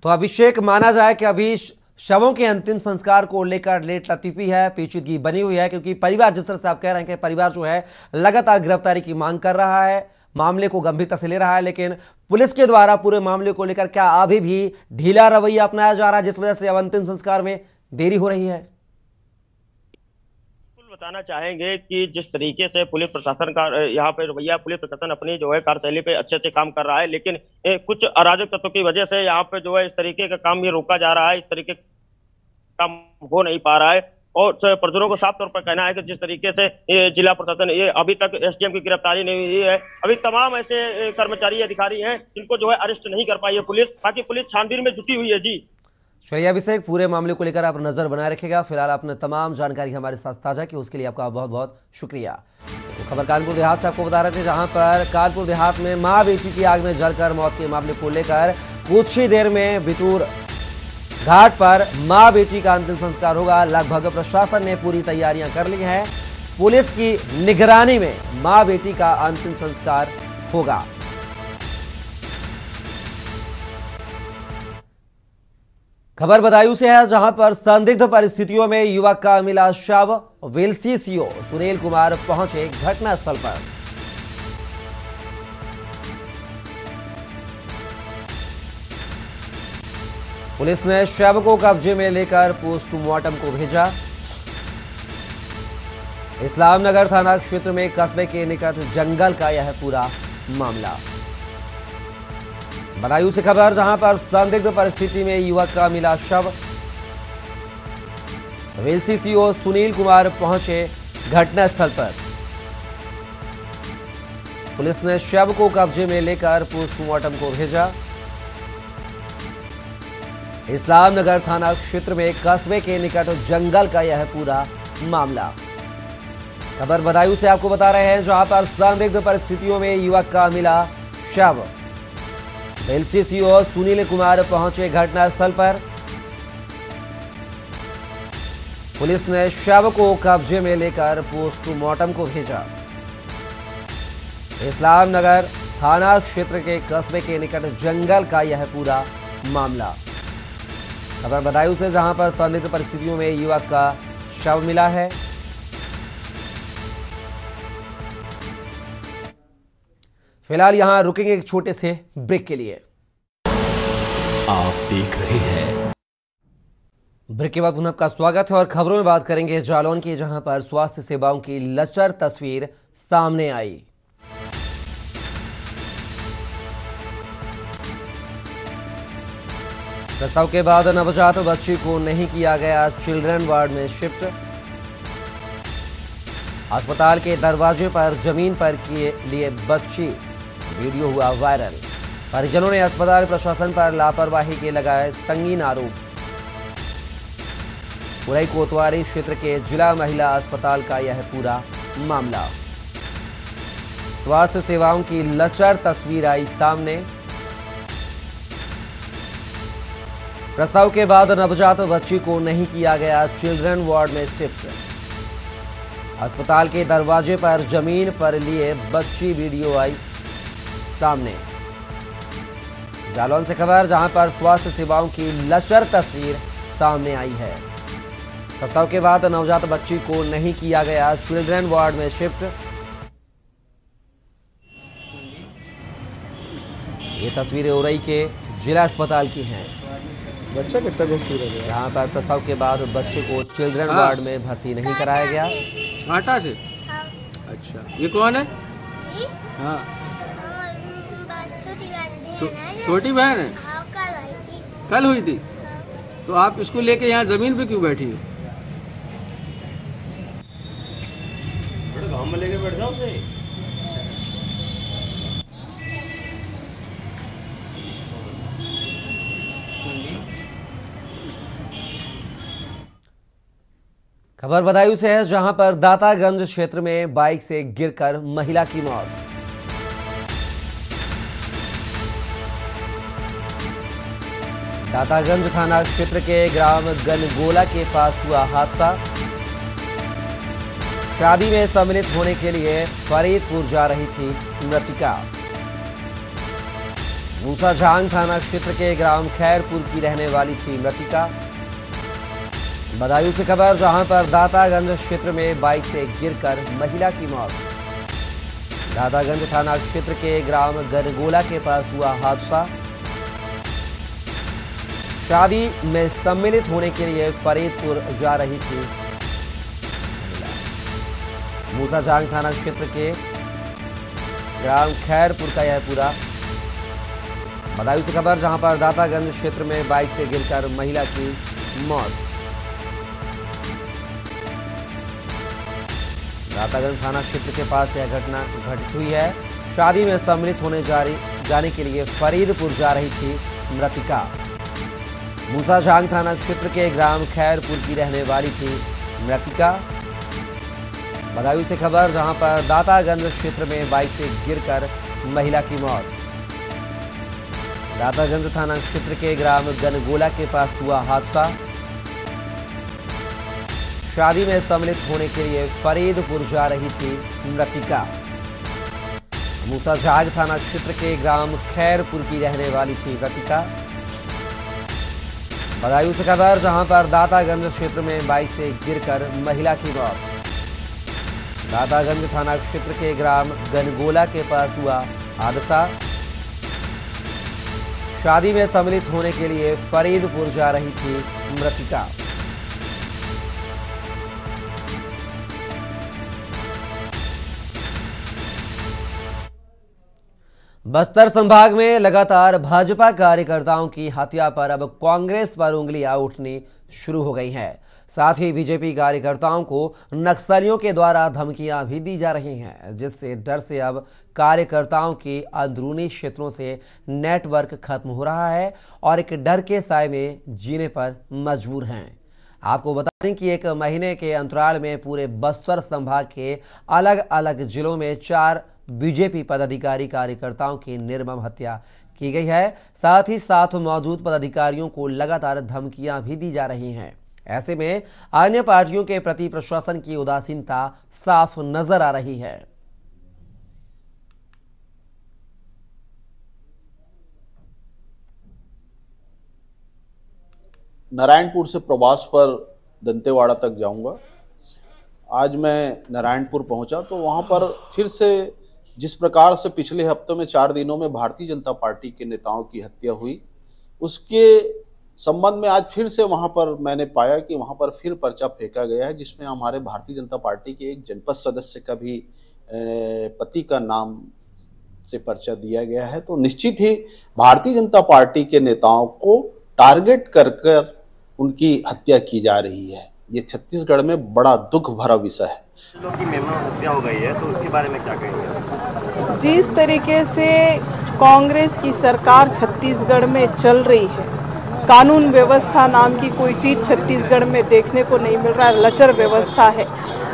तो अभिषेक, माना जाए कि अभी शवों के अंतिम संस्कार को लेकर लेट लतीफी है, पेचीदगी बनी हुई है, क्योंकि परिवार, जिस तरह से आप कह रहे हैं कि परिवार जो है लगातार गिरफ्तारी की मांग कर रहा है, मामले को गंभीरता से ले रहा है, लेकिन पुलिस के द्वारा पूरे मामले को लेकर क्या अभी भी ढीला रवैया अपनाया जा रहा है जिस वजह से अब अंतिम संस्कार में देरी हो रही है? बताना चाहेंगे कि जिस तरीके से पुलिस प्रशासन का यहाँ पे रवैया, पुलिस प्रशासन अपनी जो है कार्यशैली पे अच्छे से काम कर रहा है, लेकिन कुछ अराजक तत्वों की वजह से यहाँ पे जो है इस तरीके का काम ये रोका जा रहा है, इस तरीके का काम हो नहीं पा रहा है। और परिजनों को साफ तौर पर कहना है कि जिस तरीके से जिला प्रशासन, ये अभी तक एसडीएम की गिरफ्तारी नहीं हुई है, अभी तमाम ऐसे कर्मचारी अधिकारी हैं जिनको जो है अरेस्ट नहीं कर पाई है पुलिस, बाकी पुलिस छानबीन में जुटी हुई है। जी चलिए अभिषेक, पूरे मामले को लेकर आप नजर बनाए रखेगा। फिलहाल आपने तमाम जानकारी हमारे साथ साझा की, उसके लिए आपका बहुत बहुत शुक्रिया। तो खबर कानपुर देहात से आपको बता रहे थे, जहां पर कानपुर देहात में मां बेटी की आग में जलकर मौत के मामले को लेकर कुछ ही देर में बितूर घाट पर मां बेटी का अंतिम संस्कार होगा। लगभग प्रशासन ने पूरी तैयारियां कर ली हैं। पुलिस की निगरानी में मां बेटी का अंतिम संस्कार होगा। खबर बदायूं से है, जहां पर संदिग्ध परिस्थितियों में युवक का मिला शव। वेल्सी सीओ सुनील कुमार पहुंचे घटनास्थल पर। पुलिस ने शव को कब्जे में लेकर पोस्टमार्टम को भेजा। इस्लाम नगर थाना क्षेत्र में कस्बे के निकट जंगल का यह पूरा मामला। बदायूं से खबर, जहां पर संदिग्ध परिस्थिति में युवक का मिला शव। वेल्सी सीओ सुनील कुमार पहुंचे घटनास्थल पर। पुलिस ने शव को कब्जे में लेकर पोस्टमार्टम को भेजा। इस्लाम नगर थाना क्षेत्र में कस्बे के निकट जंगल का यह पूरा मामला। खबर बदायूं से आपको बता रहे हैं, जहां पर संदिग्ध परिस्थितियों में युवक का मिला शव। वेल्सी सीओ सुनील कुमार पहुंचे घटनास्थल पर। पुलिस ने शव को कब्जे में लेकर पोस्टमार्टम को भेजा। इस्लाम नगर थाना क्षेत्र के कस्बे के निकट जंगल का यह पूरा मामला। खबर बदायूं से, जहां पर संदिग्ध परिस्थितियों में युवक का शव मिला है। फिलहाल यहां रुकेंगे एक छोटे से ब्रेक के लिए। आप देख रहे हैं। ब्रेक के बाद पुनः आपका स्वागत है और खबरों में बात करेंगे जालौन की, जहां पर स्वास्थ्य सेवाओं की लचर तस्वीर सामने आई। प्रस्ताव के बाद नवजात बच्ची को नहीं किया गया चिल्ड्रन वार्ड में शिफ्ट। अस्पताल के दरवाजे पर जमीन पर किए लिए बच्ची, वीडियो हुआ वायरल। परिजनों ने अस्पताल प्रशासन पर लापरवाही के लगाए संगीन आरोप। उरई कोतवाली क्षेत्र के जिला महिला अस्पताल का यह पूरा मामला। स्वास्थ्य सेवाओं की लचर तस्वीर आई सामने। प्रस्ताव के बाद नवजात बच्ची को नहीं किया गया चिल्ड्रन वार्ड में शिफ्ट। अस्पताल के दरवाजे पर जमीन पर लिए बच्ची, वीडियो आई सामने। जालौन से खबर, जहां पर स्वास्थ्य सेवाओं की लचर तस्वीर सामने आई है। प्रस्ताव के बाद नवजात बच्ची को नहीं किया गया चिल्ड्रन वार्ड में शिफ्ट। ये तस्वीरें उरई के जिला अस्पताल की हैं। बच्चा कितना खूबसूरत है। यहाँ पर प्रस्ताव के बाद बच्चे को चिल्ड्रन वार्ड में भर्ती नहीं कराया गया। आटा से? अच्छा, ये कौन है? हाँ, छोटी बहन है। कल हुई थी। तो आप इसको लेके यहाँ जमीन पे क्यों बैठी हो? गाँव में लेके बैठ जाओ। खबर बदायूं से है, जहां पर दातागंज क्षेत्र में बाइक से गिरकर महिला की मौत। दातागंज थाना क्षेत्र के ग्राम गनगोला के पास हुआ हादसा। शादी में सम्मिलित होने के लिए फरीदपुर जा रही थी मृतिका। मूसाझांग थाना क्षेत्र के ग्राम खैरपुर की रहने वाली थी मृतिका। बदायूं से खबर, जहां पर दातागंज क्षेत्र में बाइक से गिरकर महिला की मौत। दातागंज थाना क्षेत्र के ग्राम गनगोला के पास हुआ हादसा। शादी में सम्मिलित होने के लिए फरीदपुर जा रही थी महिला। मूसाझांग थाना क्षेत्र के ग्राम खैरपुर का यह पूरा। बदायूं से खबर, जहां पर दातागंज क्षेत्र में बाइक से गिरकर महिला की मौत। दातागंज थाना क्षेत्र के पास यह घटना घटित हुई है। शादी में सम्मिलित होने जाने के लिए फरीदपुर जा रही थी मृतिका। मूसाझांग थाना क्षेत्र के ग्राम खैरपुर की रहने वाली थी मृतिका। बदायूं से खबर, जहां पर दातागंज क्षेत्र में बाइक से गिरकर महिला की मौत। दातागंज थाना क्षेत्र के ग्राम गनगोला के पास हुआ हादसा। शादी में सम्मिलित होने के लिए फरीदपुर जा रही थी मृतिका। मूसाझांग थाना क्षेत्र के ग्राम खैरपुर की रहने वाली थी मृतिका। बदायूं से खबर, जहां पर दातागंज क्षेत्र में बाइक से गिरकर महिला की मौत। दातागंज थाना क्षेत्र के ग्राम गनगोला के पास हुआ हादसा। शादी में सम्मिलित होने के लिए फरीदपुर जा रही थी मृतिका। बस्तर संभाग में लगातार भाजपा कार्यकर्ताओं की हत्या पर अब कांग्रेस पर उंगलियां उठनी शुरू हो गई हैं। साथ ही बीजेपी कार्यकर्ताओं को नक्सलियों के द्वारा धमकियां भी दी जा रही हैं, जिससे डर से अब कार्यकर्ताओं की अंदरूनी क्षेत्रों से नेटवर्क खत्म हो रहा है और एक डर के साए में जीने पर मजबूर हैं। आपको बता दें कि एक महीने के अंतराल में पूरे बस्तर संभाग के अलग अलग जिलों में 4 बीजेपी पदाधिकारी कार्यकर्ताओं की निर्मम हत्या की गई है। साथ ही साथ मौजूद पदाधिकारियों को लगातार धमकियां भी दी जा रही हैं। ऐसे में अन्य पार्टियों के प्रति प्रशासन की उदासीनता साफ नजर आ रही है। नारायणपुर से प्रवास पर दंतेवाड़ा तक जाऊंगा। आज मैं नारायणपुर पहुंचा तो वहां पर फिर से जिस प्रकार से पिछले हफ्तों में 4 दिनों में भारतीय जनता पार्टी के नेताओं की हत्या हुई, उसके संबंध में आज फिर से वहां पर मैंने पाया कि वहां पर फिर पर्चा फेंका गया है, जिसमें हमारे भारतीय जनता पार्टी के एक जनपद सदस्य का भी पति का नाम से पर्चा दिया गया है। तो निश्चित ही भारतीय जनता पार्टी के नेताओं को टारगेट कर कर उनकी हत्या की जा रही है। ये छत्तीसगढ़ में बड़ा दुख भरा विषय है। लोगों की मेमना हत्या हो गई है, तो उसके बारे में क्या कहेंगे? जिस तरीके से कांग्रेस की सरकार छत्तीसगढ़ में चल रही है, कानून व्यवस्था नाम की कोई चीज़ छत्तीसगढ़ में देखने को नहीं मिल रहा है, लचर व्यवस्था है।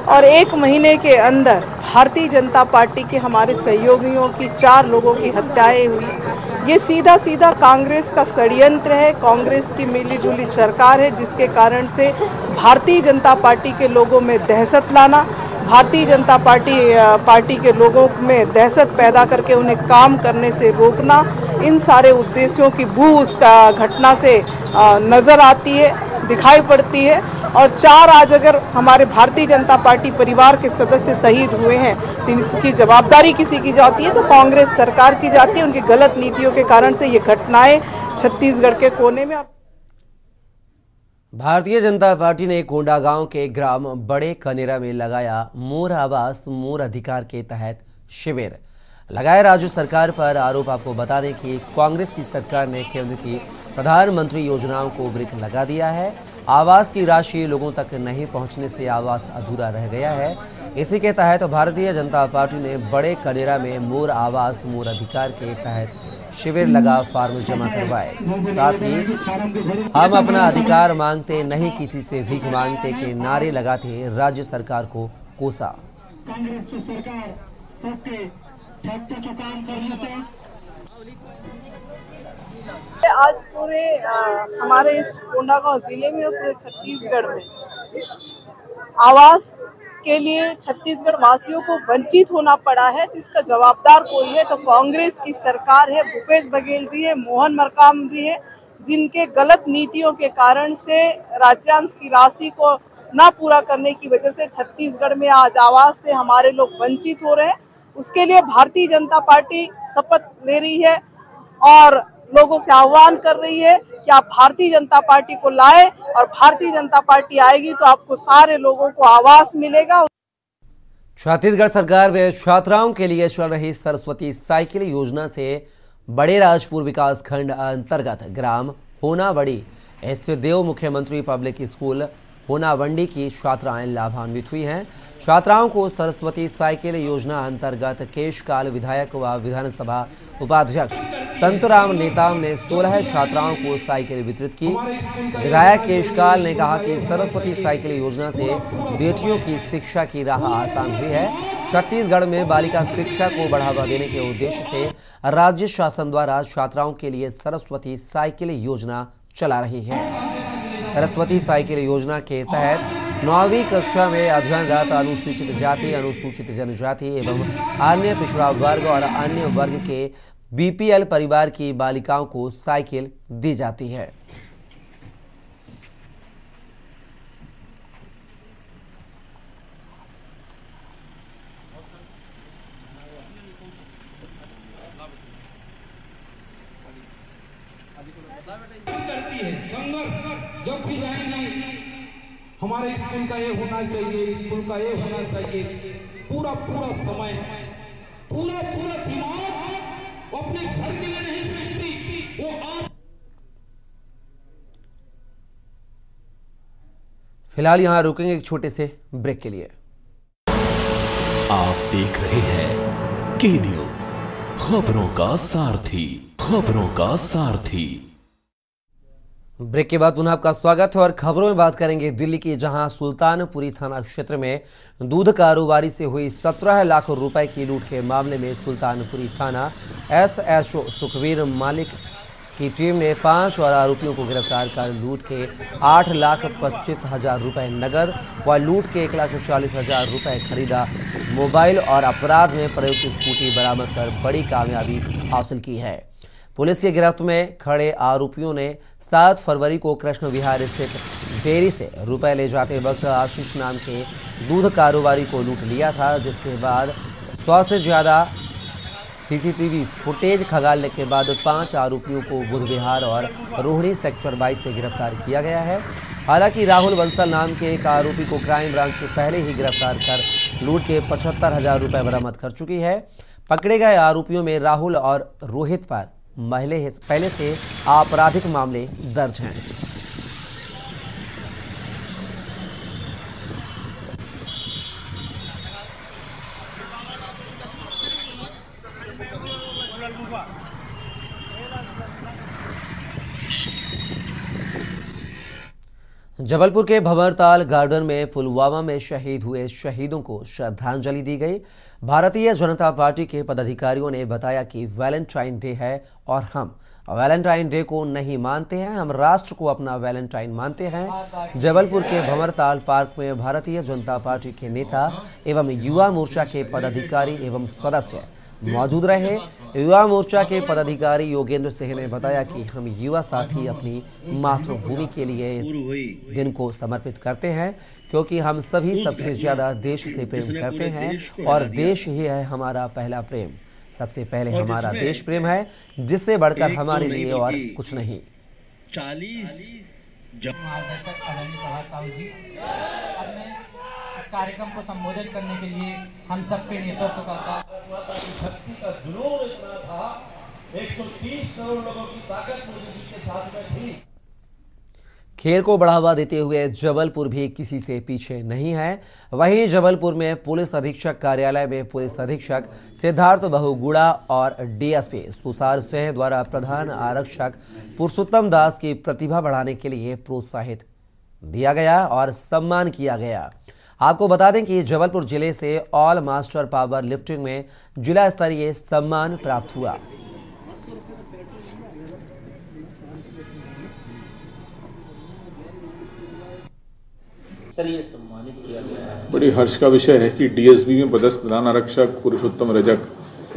और 1 महीने के अंदर भारतीय जनता पार्टी के हमारे सहयोगियों की 4 लोगों की हत्याएं हुई। ये सीधा सीधा कांग्रेस का षड्यंत्र है, कांग्रेस की मिली जुली सरकार है, जिसके कारण से भारतीय जनता पार्टी के लोगों में दहशत लाना, भारतीय जनता पार्टी के लोगों में दहशत पैदा करके उन्हें काम करने से रोकना, इन सारे उद्देश्यों की बू उसका घटना से नज़र आती है, दिखाई पड़ती है। और 4 आज अगर हमारे भारतीय जनता पार्टी परिवार के सदस्य शहीद हुए हैं तो इसकी जवाबदारी किसी की जाती है? तो कांग्रेस सरकार की जाती है। उनकी गलत नीतियों के कारण से ये घटनाएं छत्तीसगढ़ के कोने में। भारतीय जनता पार्टी ने कोंडागांव के ग्राम बड़े कनेरा में लगाया मोर आवास मोर अधिकार के तहत शिविर। लगाया राज्य सरकार पर आरोप। आपको बता दें कि कांग्रेस की सरकार ने केंद्र की प्रधानमंत्री योजनाओं को ब्रेक लगा दिया है। आवास की राशि लोगों तक नहीं पहुंचने से आवास अधूरा रह गया है। इसी के तहत भारतीय जनता पार्टी ने बड़े कनेरा में मोर आवास मोर अधिकार के तहत शिविर लगा फॉर्म जमा करवाए। साथ ही हम अपना अधिकार मांगते नहीं किसी से भीख मांगते के नारे लगाते राज्य सरकार को कोसा। आज पूरे हमारे इस कोंडागांव जिले में और पूरे छत्तीसगढ़ में आवास के लिए छत्तीसगढ़ वासियों को वंचित होना पड़ा है, तो इसका जवाबदार कोई है तो कांग्रेस की सरकार है, भूपेश बघेल जी है, मोहन मरकाम जी है, जिनके गलत नीतियों के कारण से राज्यांश की राशि को ना पूरा करने की वजह से छत्तीसगढ़ में आज आवास से हमारे लोग वंचित हो रहे हैं। उसके लिए भारतीय जनता पार्टी शपथ ले रही है और लोगों से आह्वान कर रही है कि आप भारतीय जनता पार्टी को लाए और भारतीय जनता पार्टी आएगी तो आपको सारे लोगों को आवास मिलेगा। छत्तीसगढ़ सरकार में छात्राओं के लिए चल रही सरस्वती साइकिल योजना से बड़े राजपुर विकास खंड अंतर्गत ग्राम होनावड़ी स्थित देव मुख्यमंत्री पब्लिक स्कूल होनावंडी की छात्राएं लाभान्वित हुई हैं। छात्राओं को सरस्वती साइकिल योजना अंतर्गत केशकाल विधायक व विधानसभा उपाध्यक्ष संतराम नेताम ने 16 छात्राओं को साइकिल वितरित की। विधायक केशकाल ने कहा कि सरस्वती साइकिल योजना से बेटियों की शिक्षा की राह आसान हुई है। छत्तीसगढ़ में बालिका शिक्षा को बढ़ावा देने के उद्देश्य से राज्य शासन द्वारा छात्राओं के लिए सरस्वती साइकिल योजना चला रही है। सरस्वती साइकिल योजना के तहत 9वीं कक्षा में अध्ययनरत अनुसूचित जाति, अनुसूचित जनजाति एवं अन्य पिछड़ा वर्ग और अन्य वर्ग के बीपीएल परिवार की बालिकाओं को साइकिल दी जाती है। जब भी जाएंगे हमारे स्कूल का ये होना चाहिए, स्कूल का ये होना चाहिए, पूरा समय पूरा दिमाग वो अपने घर के लिए नहीं सोचती, वो आप। फिलहाल यहां रुकेंगे एक छोटे से ब्रेक के लिए। आप देख रहे हैं के न्यूज, खबरों का सारथी, खबरों का सारथी। ब्रेक के बाद पुनः आपका स्वागत है और खबरों में बात करेंगे दिल्ली की, जहां सुल्तानपुरी थाना क्षेत्र में दूध कारोबारी से हुई 17 लाख रुपए की लूट के मामले में सुल्तानपुरी थाना एसएचओ सुखवीर मालिक की टीम ने 5 और आरोपियों को गिरफ्तार कर लूट के 8,25,000 रुपए नगद व लूट के 1,40,000 रुपए खरीदा मोबाइल और अपराध में प्रयुक्त स्कूटी बरामद कर बड़ी कामयाबी हासिल की है। पुलिस की गिरफ्त में खड़े आरोपियों ने 7 फरवरी को कृष्ण विहार स्थित डेयरी से रुपए ले जाते वक्त आशीष नाम के दूध कारोबारी को लूट लिया था, जिसके बाद 100 से ज़्यादा सीसीटीवी फुटेज खंगालने के बाद 5 आरोपियों को बुध विहार और रोहिणी सेक्टर 22 से गिरफ्तार किया गया है। हालांकि राहुल बंसल नाम के एक आरोपी को क्राइम ब्रांच पहले ही गिरफ्तार कर लूट के 75,000 रुपए बरामद कर चुकी है। पकड़े गए आरोपियों में राहुल और रोहित पर पहले से आपराधिक मामले दर्ज हैं। जबलपुर के भंवरताल गार्डन में पुलवामा में शहीद हुए शहीदों को श्रद्धांजलि दी गई। भारतीय जनता पार्टी के पदाधिकारियों ने बताया कि वैलेंटाइन डे है और हम वैलेंटाइन डे को नहीं मानते हैं, हम राष्ट्र को अपना वैलेंटाइन मानते हैं। जबलपुर के भंवरताल पार्क में भारतीय जनता पार्टी के नेता एवं युवा मोर्चा के पदाधिकारी एवं सदस्य मौजूद रहे। युवा मोर्चा के पदाधिकारी योगेंद्र सिंह ने बताया कि हम युवा साथी अपनी मातृभूमि के लिए दिन को समर्पित करते हैं, क्योंकि हम सभी सबसे ज्यादा देश से प्रेम करते हैं और देश ही है हमारा पहला प्रेम। सबसे पहले हमारा देश प्रेम है, जिससे बढ़कर हमारे लिए और कुछ नहीं। 40 कार्यक्रम को संबोधित करने के लिए हम सबके नेतृत्व करता शक्ति का जुनून इतना था, 130 करोड़ लोगों की ताकत मोदी जी के साथ में थी। खेल को बढ़ावा देते हुए जबलपुर भी किसी से पीछे नहीं है। वहीं जबलपुर में पुलिस अधीक्षक कार्यालय में पुलिस अधीक्षक सिद्धार्थ बहुगुड़ा और डीएसपी तुषार सिंह द्वारा प्रधान आरक्षक पुरुषोत्तम दास की प्रतिभा बढ़ाने के लिए प्रोत्साहित दिया गया और सम्मान किया गया। आपको बता दें कि जबलपुर जिले से ऑल मास्टर पावर लिफ्टिंग में जिला स्तरीय सम्मान प्राप्त हुआ। सर, ये सम्मानित किया गया है। बड़ी हर्ष का विषय है कि डीएसबी में पदस्थ प्रधान आरक्षक पुरुषोत्तम रजक,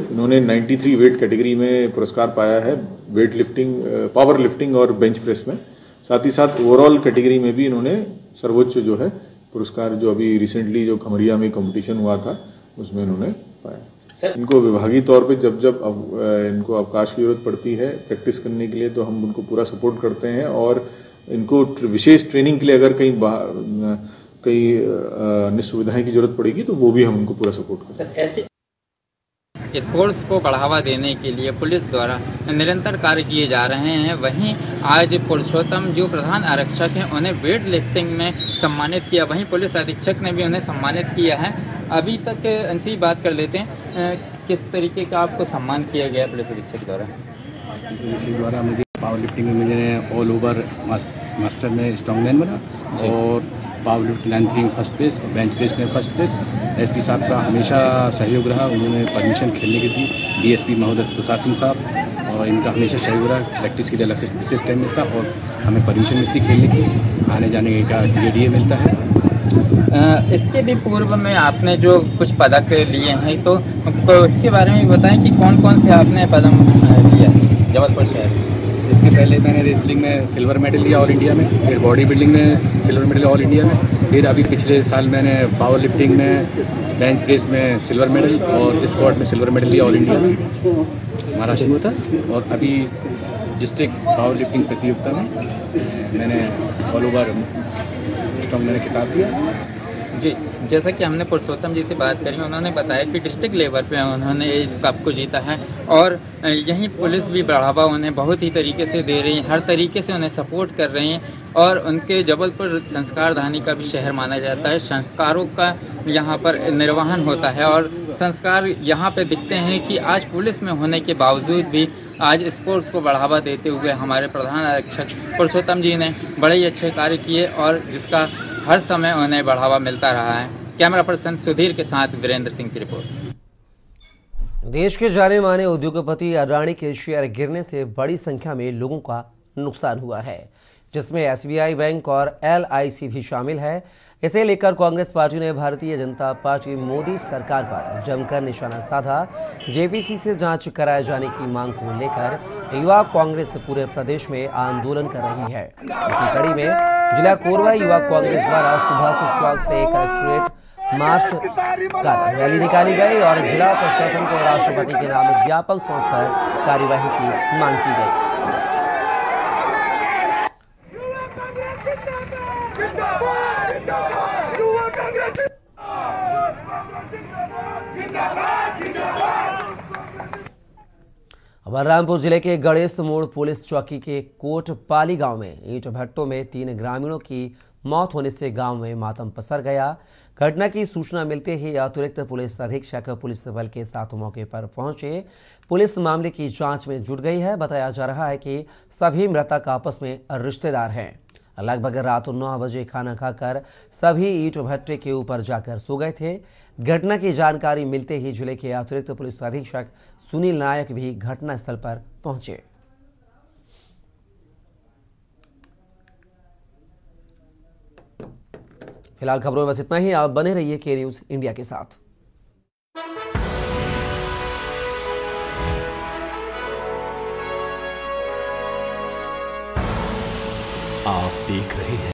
इन्होंने 93 वेट कैटेगरी में पुरस्कार पाया है, वेट लिफ्टिंग, पावर लिफ्टिंग और बेंच प्रेस में। साथ ही साथ ओवरऑल कैटेगरी में भी इन्होंने सर्वोच्च जो है पुरस्कार, जो अभी रिसेंटली जो खमरिया में कंपटीशन हुआ था उसमें इन्होंने पाया। इनको विभागीय तौर पे जब इनको अवकाश की जरूरत पड़ती है प्रैक्टिस करने के लिए, तो हम उनको पूरा सपोर्ट करते हैं और इनको विशेष ट्रेनिंग के लिए अगर कहीं निसुविधाएं की जरूरत पड़ेगी तो वो भी हम उनको पूरा सपोर्ट करते हैं। स्पोर्ट्स को बढ़ावा देने के लिए पुलिस द्वारा निरंतर कार्य किए जा रहे हैं। वहीं आज पुरुषोत्तम जो प्रधान आरक्षक हैं उन्हें वेट लिफ्टिंग में सम्मानित किया, वहीं पुलिस अधीक्षक ने भी उन्हें सम्मानित किया है। अभी तक इनसे ही बात कर लेते हैं, किस तरीके का आपको सम्मान किया गया पुलिस अधीक्षक द्वारा? पुलिस अधीक्षक द्वारा मुझे पावर लिफ्टिंग में मैंने ऑल ओवर मास्टर में स्ट्रॉन्गमैन बना और पावर लिफ्ट लाइन 3 में फर्स्ट प्लेस और बेंच प्रेस में फर्स्ट प्लेस। एसपी साहब का हमेशा सहयोग रहा, उन्होंने परमिशन खेलने की दी। डीएसपी महोदय तुषार सिंह साहब और इनका हमेशा सहयोग रहा। प्रैक्टिस के लिए अलग से विशेष टाइम मिलता और हमें परमिशन मिलती खेलने की, आने जाने का डीए मिलता है। इसके भी पूर्व में आपने जो कुछ पदक लिए हैं तो उसके बारे में बताएं कि कौन कौन से आपने पदक लिया जबलपुर शहर? इसके पहले मैंने रेसलिंग में सिल्वर मेडल लिया ऑल इंडिया में, फिर बॉडी बिल्डिंग में सिल्वर मेडल ऑल इंडिया में, फिर अभी पिछले साल मैंने पावर लिफ्टिंग में, बेंच प्रेस में सिल्वर मेडल और स्क्वाट में सिल्वर मेडल लिया ऑल इंडिया में, महाराष्ट्र में था। और अभी डिस्ट्रिक्ट पावर लिफ्टिंग प्रतियोगिता में मैंने ऑल ओवर स्ट्रॉन्ग मैंने खिताब दिया। जी, जैसा कि हमने पुरुषोत्तम जी से बात करी, उन्होंने बताया कि डिस्ट्रिक्ट लेवल पे उन्होंने इस कप को जीता है और यहीं पुलिस भी बढ़ावा उन्हें बहुत ही तरीके से दे रही है, हर तरीके से उन्हें सपोर्ट कर रही हैं। और उनके जबलपुर संस्कार धानी का भी शहर माना जाता है, संस्कारों का यहाँ पर निर्वहन होता है और संस्कार यहाँ पे दिखते हैं कि आज पुलिस में होने के बावजूद भी आज स्पोर्ट्स को बढ़ावा देते हुए हमारे प्रधान आरक्षक पुरुषोत्तम जी ने बड़े ही अच्छे कार्य किए और जिसका हर समय उन्हें बढ़ावा मिलता रहा है। कैमरा पर्सन सुधीर के साथ वीरेंद्र सिंह की रिपोर्ट। देश के जाने माने उद्योगपति अडानी के शेयर गिरने से बड़ी संख्या में लोगों का नुकसान हुआ है, जिसमें एसबीआई बैंक और एलआईसी भी शामिल है। इसे लेकर कांग्रेस पार्टी ने भारतीय जनता पार्टी मोदी सरकार पर जमकर निशाना साधा। जेपीसी से जांच कराए जाने की मांग को लेकर युवा कांग्रेस पूरे प्रदेश में आंदोलन कर रही है। इसी कड़ी में जिला कोरबा युवा कांग्रेस द्वारा सुभाष चौक से कलेक्ट्रेट मार्च कर रैली निकाली गई और जिला प्रशासन को राष्ट्रपति के नाम ज्ञापन सौंपकर कार्यवाही की मांग की गई। बलरामपुर जिले के गणेश मोड़ पुलिस चौकी के कोटपाली गांव में ईंट भट्टों में 3 ग्रामीणों की मौत होने से गांव में मातम पसर गया। घटना की सूचना मिलते ही अतिरिक्त पुलिस अधीक्षक पुलिस बल के साथ मौके पर पहुंचे। पुलिस मामले की जांच में जुट गई है। बताया जा रहा है कि सभी मृतक आपस में रिश्तेदार हैं। लगभग रात 9 बजे खाना खाकर सभी ईंट भट्टे के ऊपर जाकर सो गए थे। घटना की जानकारी मिलते ही जिले के अतिरिक्त पुलिस अधीक्षक सुनील नायक भी घटनास्थल पर पहुंचे। फिलहाल खबरों में बस इतना ही। आप बने रहिए के न्यूज़ इंडिया के साथ।